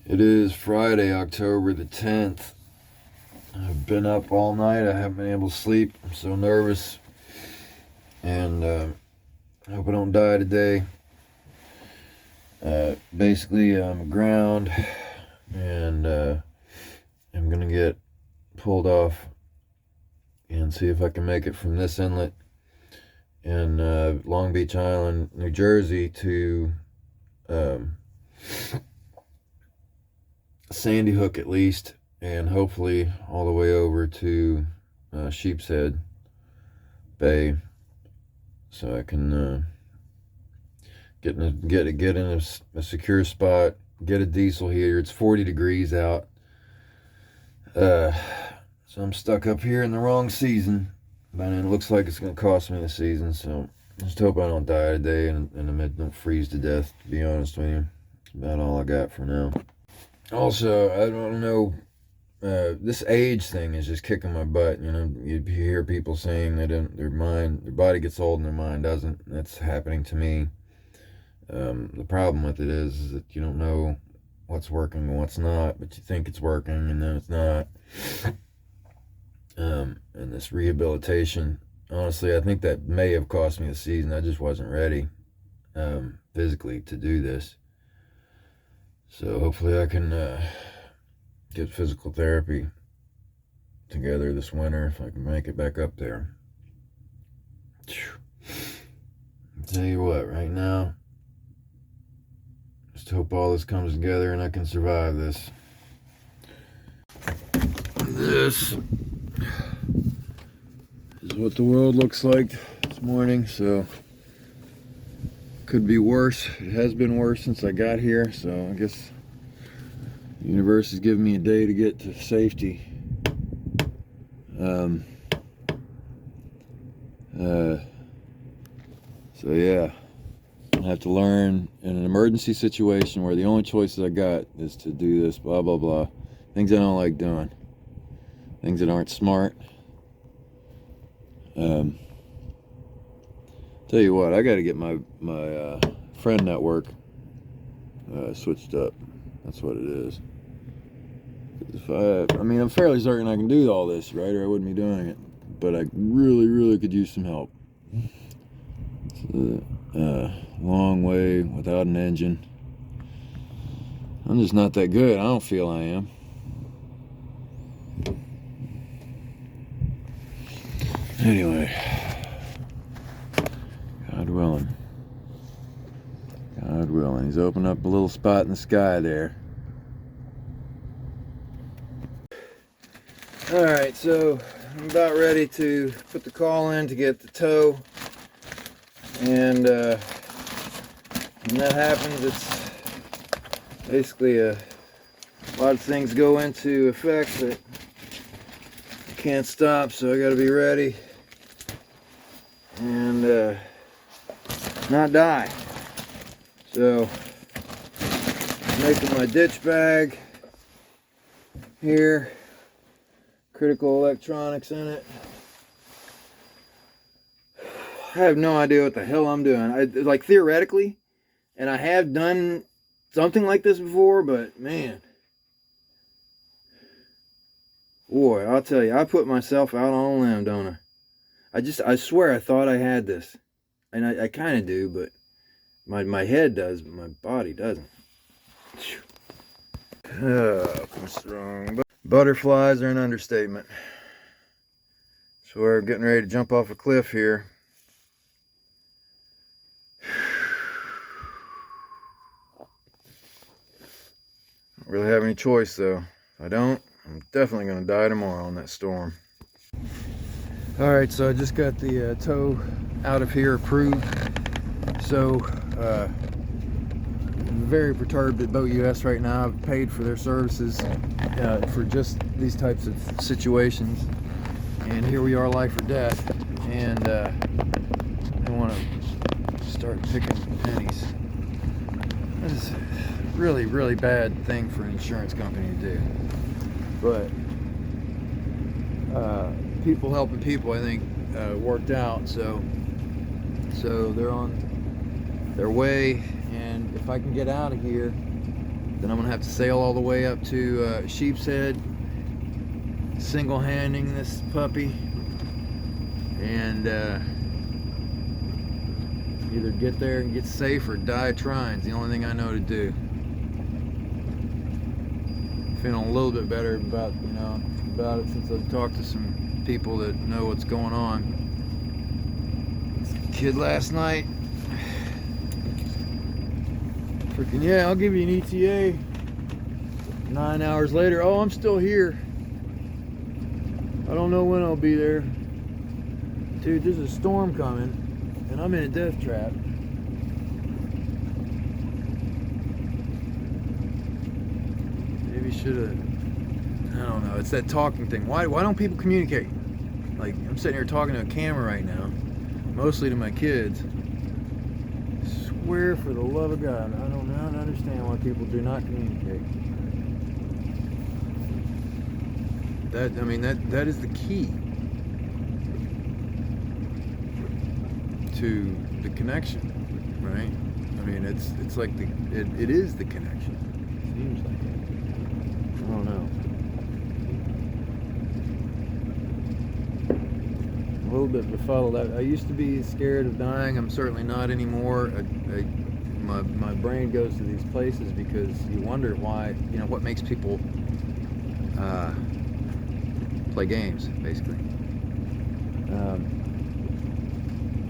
It is Friday, October the 10th. I've been up all night. I haven't been able to sleep. I'm so nervous. And I hope I don't die today. Basically, I'm aground. And I'm going to get pulled off and see if I can make it from this inlet in Long Beach Island, New Jersey to Sandy Hook at least, and hopefully all the way over to Sheepshead Bay, so I can get in a secure spot, get a diesel heater. It's 40 degrees out, so I'm stuck up here in the wrong season, but it looks like it's going to cost me the season. So just hope I don't die today and I don't freeze to death, to be honest with you. That's about all I got for now. Also, I don't know, this age thing is just kicking my butt. You know, you hear people saying that their body gets old and their mind doesn't. That's happening to me. The problem with it is that you don't know what's working and what's not, but you think it's working and then it's not. And this rehabilitation, honestly, I think that may have cost me the season. I just wasn't ready physically to do this. So hopefully I can get physical therapy together this winter if I can make it back up there. I'll tell you what, right now, just hope all this comes together and I can survive this. This is what the world looks like this morning, so could be worse. It has been worse since I got here, so I guess the universe is giving me a day to get to safety. So yeah, I have to learn in an emergency situation where the only choices I got is to do this, blah blah blah, things I don't like doing, things that aren't smart. Tell you what, I got to get my friend network switched up. That's what it is. I mean, I'm fairly certain I can do all this, right? Or I wouldn't be doing it. But I really could use some help. It's a long way without an engine. I'm just not that good. I don't feel I am. Anyway, God willing. God willing. He's opened up a little spot in the sky there. Alright, so I'm about ready to put the call in to get the tow. And when that happens, it's basically a lot of things go into effect that I can't stop, so I gotta be ready and not die. So I'm making my ditch bag here, critical electronics in it. I have no idea what the hell I'm doing. Like theoretically, and I have done something like this before, but man, boy, I'll tell you, I put myself out on a limb, don't I? I swear I thought I had this, and I kind of do, but my head does, but my body doesn't. Oh, I'm strong. Butterflies are an understatement. So we're getting ready to jump off a cliff here. Don't really have any choice though. If I don't, I'm definitely going to die tomorrow in that storm. Alright, so I just got the tow out of here approved. So, very perturbed at Boat US right now. I've paid for their services for just these types of situations. And here we are, life or death. And I want to start picking pennies. This is a really bad thing for an insurance company to do. But people helping people, I think, worked out. So they're on their way, and if I can get out of here, Then I'm gonna have to sail all the way up to Sheep's Head, single-handing this puppy, and either get there and get safe or die trying. It's the only thing I know to do. Feeling a little bit better about it since I've talked to some people that know what's going on. This kid last night, freaking yeah, I'll give you an ETA. 9 hours later, oh, I'm still here. I don't know when I'll be there. Dude, there's a storm coming, and I'm in a death trap. Maybe should have, I don't know, it's that talking thing. Why don't people communicate? Like, I'm sitting here talking to a camera right now, mostly to my kids. I swear for the love of God, I don't understand why people do not communicate. That is the key to the connection, right? I mean, it's like it is the connection. It seems like it. I don't know. A little bit befuddled. I used to be scared of dying. I'm certainly not anymore. My brain goes to these places because you wonder why, what makes people play games, basically.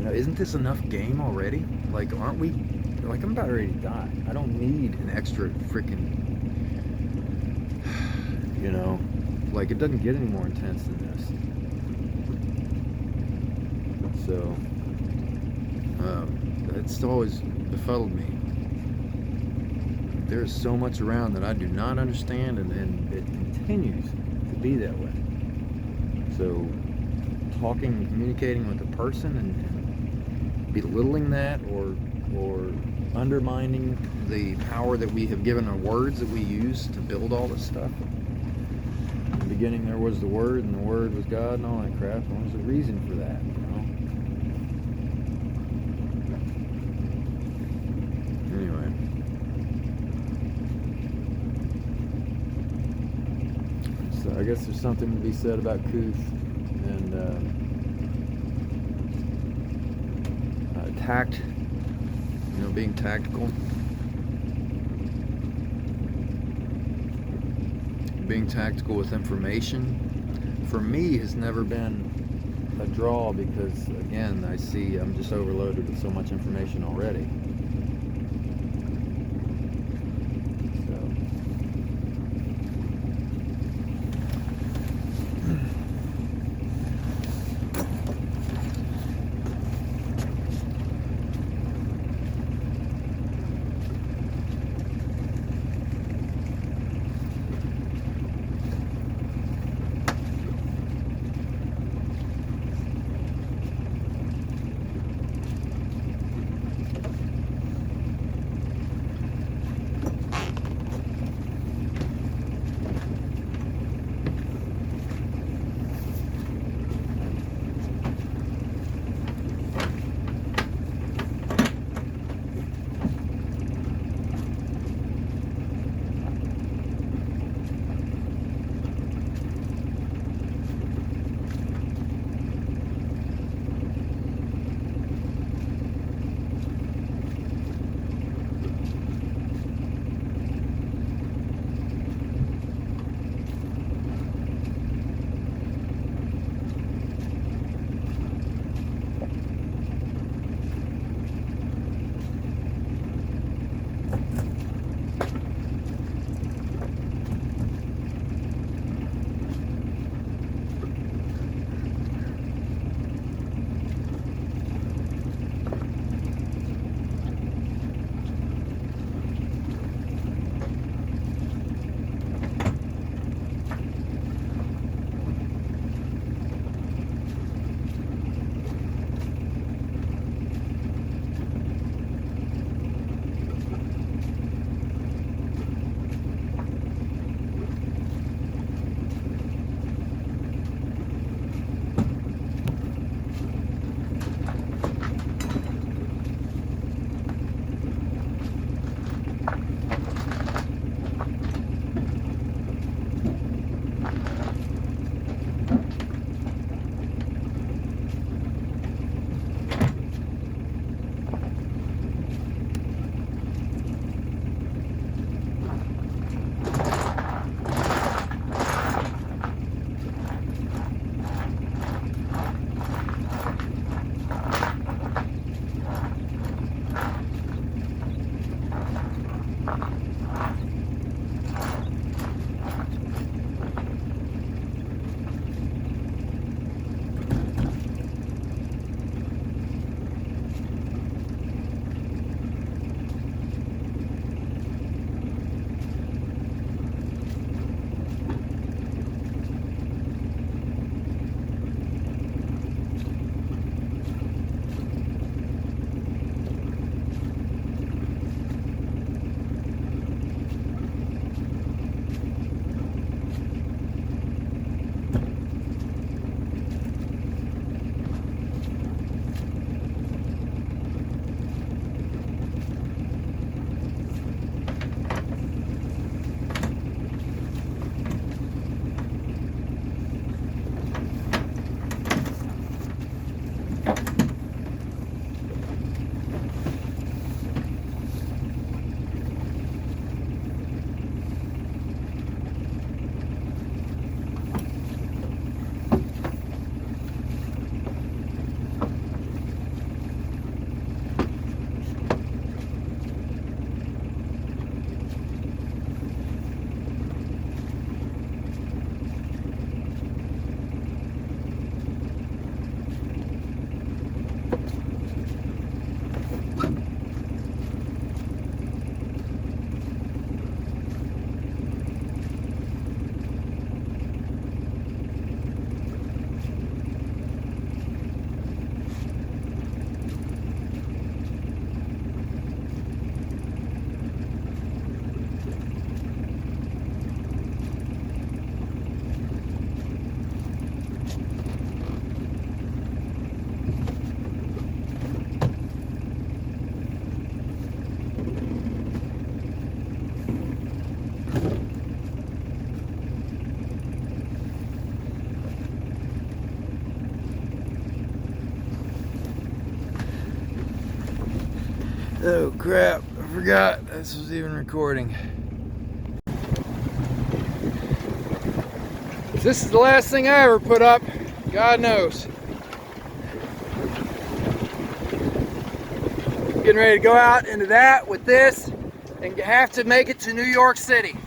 Isn't this enough game already? Like, aren't we? Like, I'm about ready to die. I don't need an extra freaking, like, it doesn't get any more intense than this. So, it's always befuddled me. There's so much around that I do not understand, and it continues to be that way. So, talking and communicating with a person and belittling that or undermining the power that we have given our words that we use to build all this stuff. In the beginning there was the Word, and the Word was God, and all that crap. And there's a reason for that, Anyway. So I guess there's something to be said about Kuth and tact, being tactical, with information, for me has never been a draw, because again, I'm just overloaded with so much information already. Oh crap, I forgot this was even recording. If this is the last thing I ever put up, God knows. Getting ready to go out into that with this and have to make it to New York City.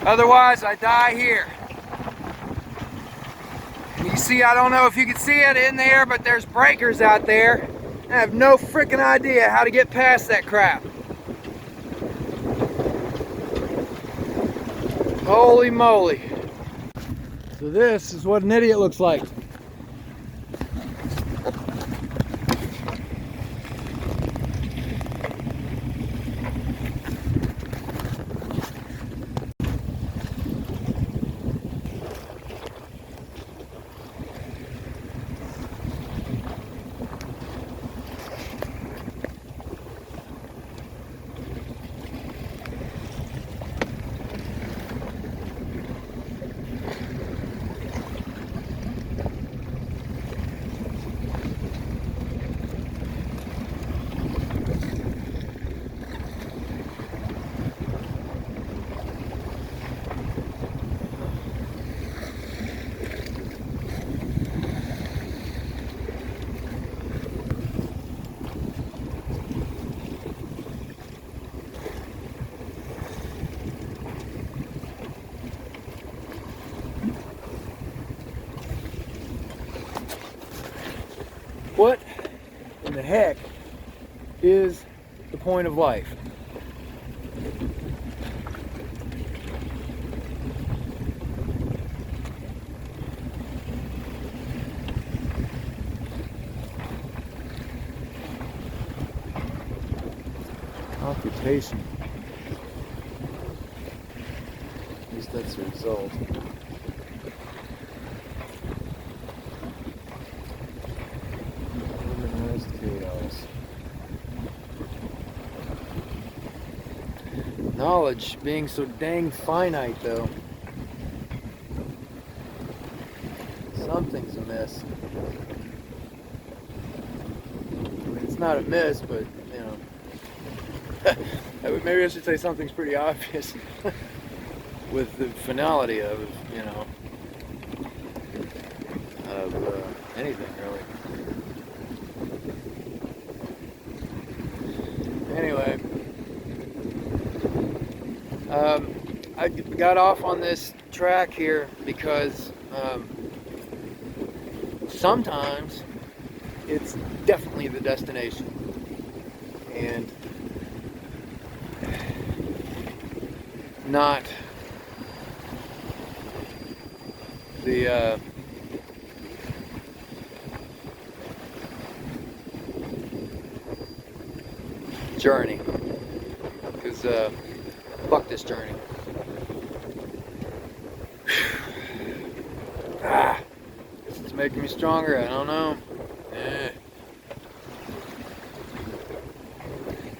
Otherwise, I die here. And you see, I don't know if you can see it in there, but there's breakers out there. I have no freaking idea how to get past that crap. Holy moly. So this is what an idiot looks like. What in the heck is the point of life? Occupation. At least that's the result. Organized chaos. Knowledge being so dang finite, though. Something's amiss. I mean, it's not amiss, but, you know. Maybe I should say something's pretty obvious with the finality of, you know, of anything really. Anyway, I got off on this track here because sometimes it's definitely the destination, and not the journey, because fuck this journey. Guess it's making me stronger, I don't know.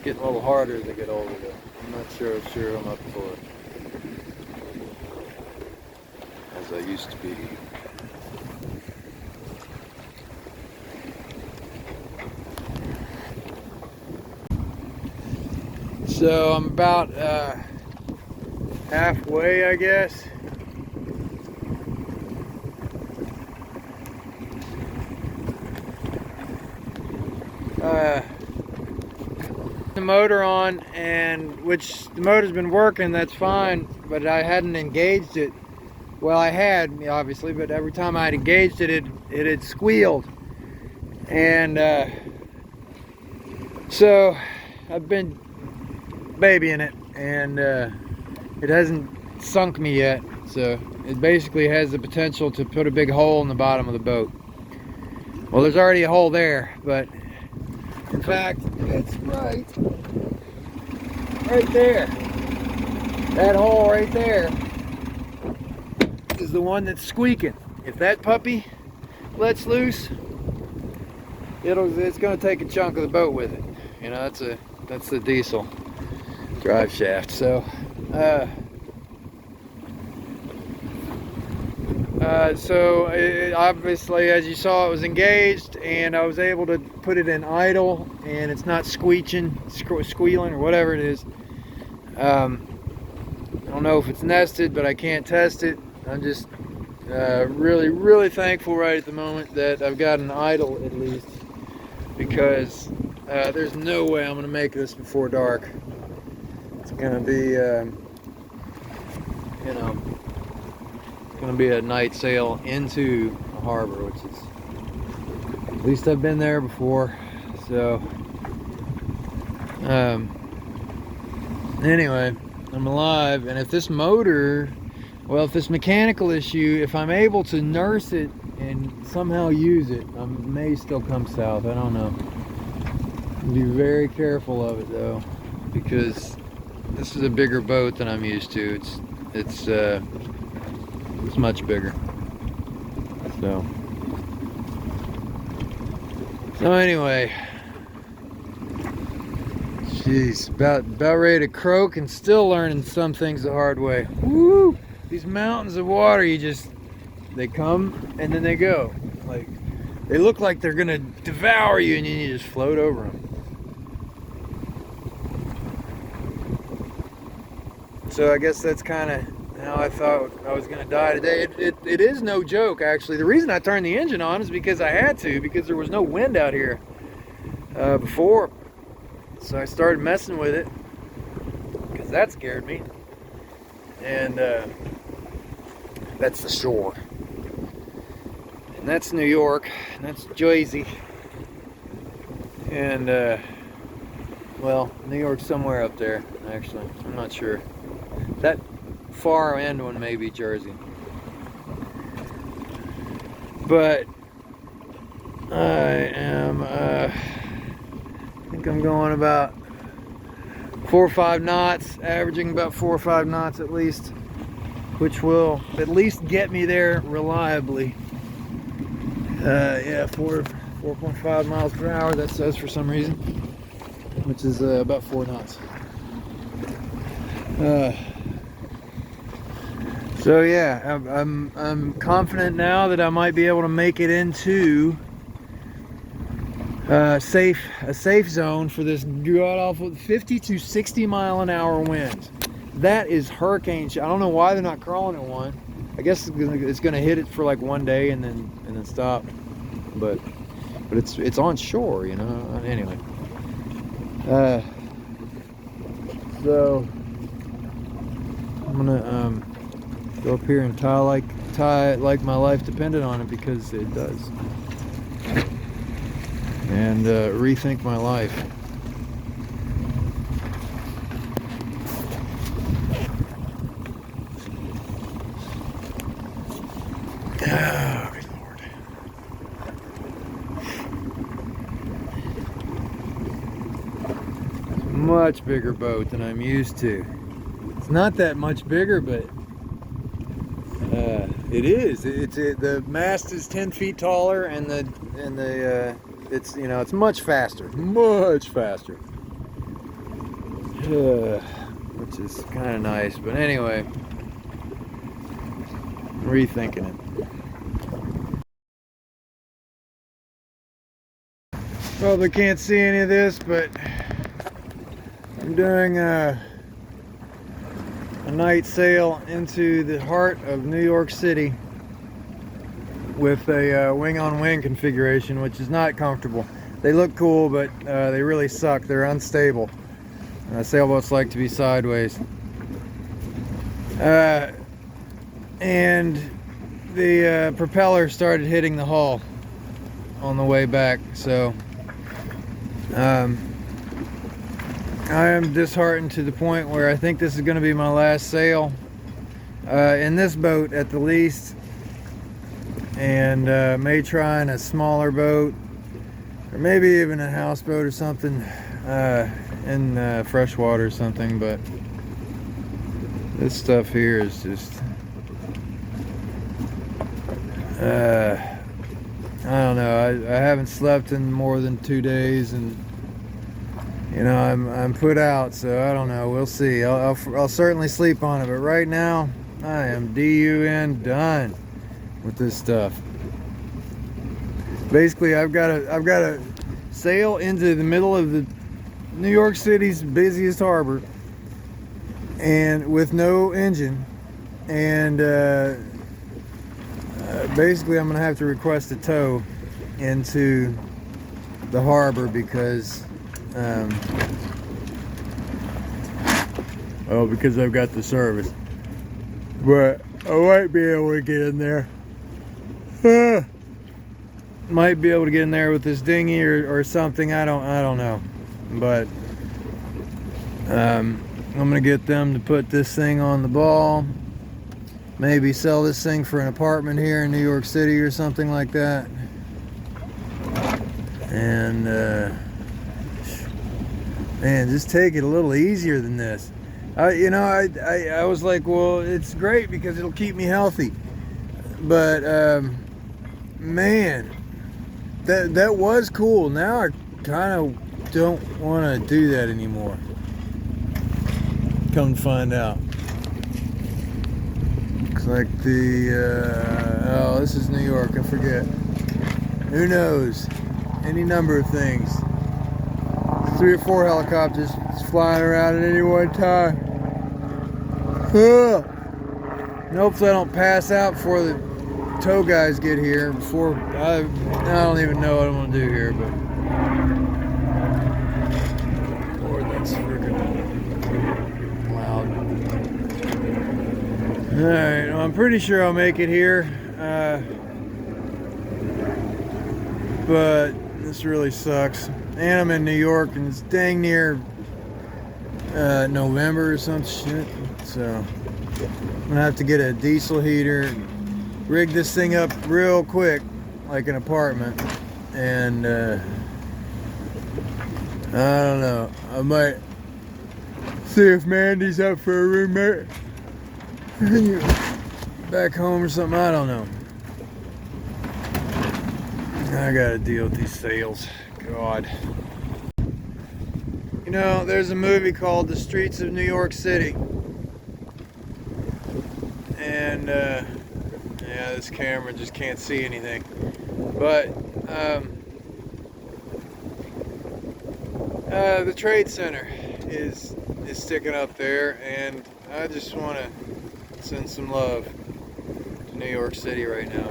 Getting a little harder as I get older though. I'm not sure I'm up for it as I used to be. So I'm about halfway, I guess. The motor on, and which the motor's been working, that's fine, but I hadn't engaged it. Well, I had, obviously, but every time I had engaged it, it had squealed. And so I've been babying it, and it hasn't sunk me yet, so it basically has the potential to put a big hole in the bottom of the boat. Well, there's already a hole there, but in fact, it's right there. That hole right there is the one that's squeaking. If that puppy lets loose, it's going to take a chunk of the boat with it. You know, that's the diesel drive shaft. So So obviously, as you saw, it was engaged, and I was able to put it in idle, and it's not squealing, or whatever it is. I don't know if it's nested, but I can't test it. I'm just really, really thankful right at the moment that I've got an idle at least, because there's no way I'm going to make this before dark. It's going to be, you know, it's going to be a night sail into the harbor, which is, at least I've been there before. So, anyway, I'm alive, and if this motor, well, if this mechanical issue, if I'm able to nurse it and somehow use it, I may still come south. I don't know. Be very careful of it though, because this is a bigger boat than I'm used to. It's much bigger. So anyway, jeez, about ready to croak, and still learning some things the hard way. Woo! These mountains of water, they come and then they go. Like, they look like they're gonna devour you, and you just float over them. So I guess that's kind of how I thought I was gonna die today. It is no joke, actually. The reason I turned the engine on is because I had to, because there was no wind out here before. So I started messing with it, because that scared me. And that's the shore. And that's New York, and that's Jersey. And, well, New York's somewhere up there, actually. I'm not sure. That far end one may be Jersey. But I think I'm going about 4 or 5 knots, averaging about 4 or 5 knots at least, which will at least get me there reliably. Yeah, 4.5 miles per hour, that says for some reason, which is about 4 knots. So yeah, I'm confident now that I might be able to make it into a safe zone for this god awful 50 to 60 mile an hour wind. That is hurricane. I don't know why they're not crawling at one. I guess it's gonna hit it for like one day and then stop. But it's on shore, you know. Anyway, so I'm gonna go up here and tie it like my life depended on it, because it does, and rethink my life. Oh, good Lord. It's a much bigger boat than I'm used to. It's not that much bigger, but it is. The mast is 10 feet taller, and it's, you know, it's much faster, which is kind of nice. But anyway, rethinking it. Probably can't see any of this, but I'm doing a night sail into the heart of New York City with a wing-on-wing configuration, which is not comfortable. They look cool, but they really suck. They're unstable. Sailboats like to be sideways. And the propeller started hitting the hull on the way back, so I am disheartened to the point where I think this is going to be my last sail in this boat at the least, and may try in a smaller boat, or maybe even a houseboat or something in freshwater or something. But this stuff here is just I don't know. I haven't slept in more than 2 days, and you know, I'm put out, so I don't know. We'll see. I'll certainly sleep on it, but right now I am done. with this stuff. Basically, I've got to sail into the middle of the New York City's busiest harbor, and with no engine, and basically I'm gonna have to request a tow into the harbor because because I've got the service, but I might be able to get in there. Might be able to get in there with this dinghy or something. I don't know, but I'm gonna get them to put this thing on the ball, maybe sell this thing for an apartment here in New York City or something like that. And man, just take it a little easier than this. I was like, well, it's great because it'll keep me healthy, but man, that was cool. Now I kind of don't want to do that anymore. Come to find out, looks like oh, this is New York. I forget. Who knows? Any number of things. 3 or 4 helicopters flying around at any one time. And hopefully I don't pass out before the tow guys get here. Before I don't even know what I'm gonna do here, but Lord, that's freaking loud. All right, well, I'm pretty sure I'll make it here, but this really sucks. And I'm in New York, and it's dang near November or some shit. So I'm gonna have to get a diesel heater, rig this thing up real quick, like an apartment, and I don't know. I might see if Mandy's up for a roommate back home or something. I don't know. I gotta deal with these sales. God. You know, there's a movie called The Streets of New York City. And, yeah, this camera just can't see anything. But, the Trade Center is sticking up there, and I just want to send some love to New York City right now.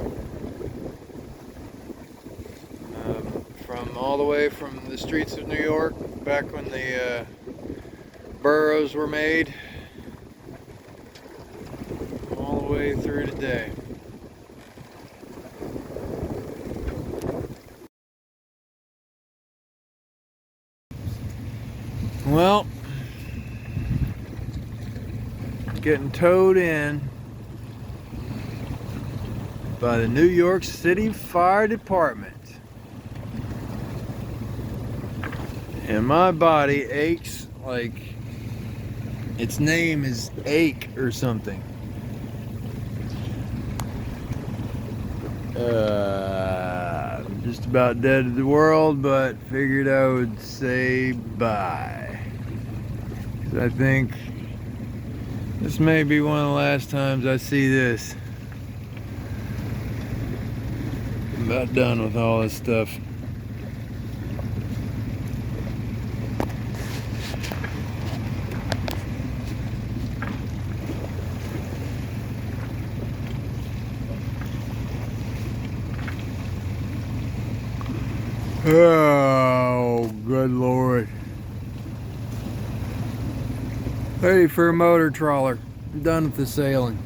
From all the way from the streets of New York, back when the boroughs were made, all the way through today. Well, getting towed in by the New York City Fire Department. And my body aches like its name is Ache or something. I'm just about dead to the world, but figured I would say bye. 'Cause I think this may be one of the last times I see this. I'm about done with all this stuff. Oh, good Lord. Ready for a motor trawler. I'm done with the sailing.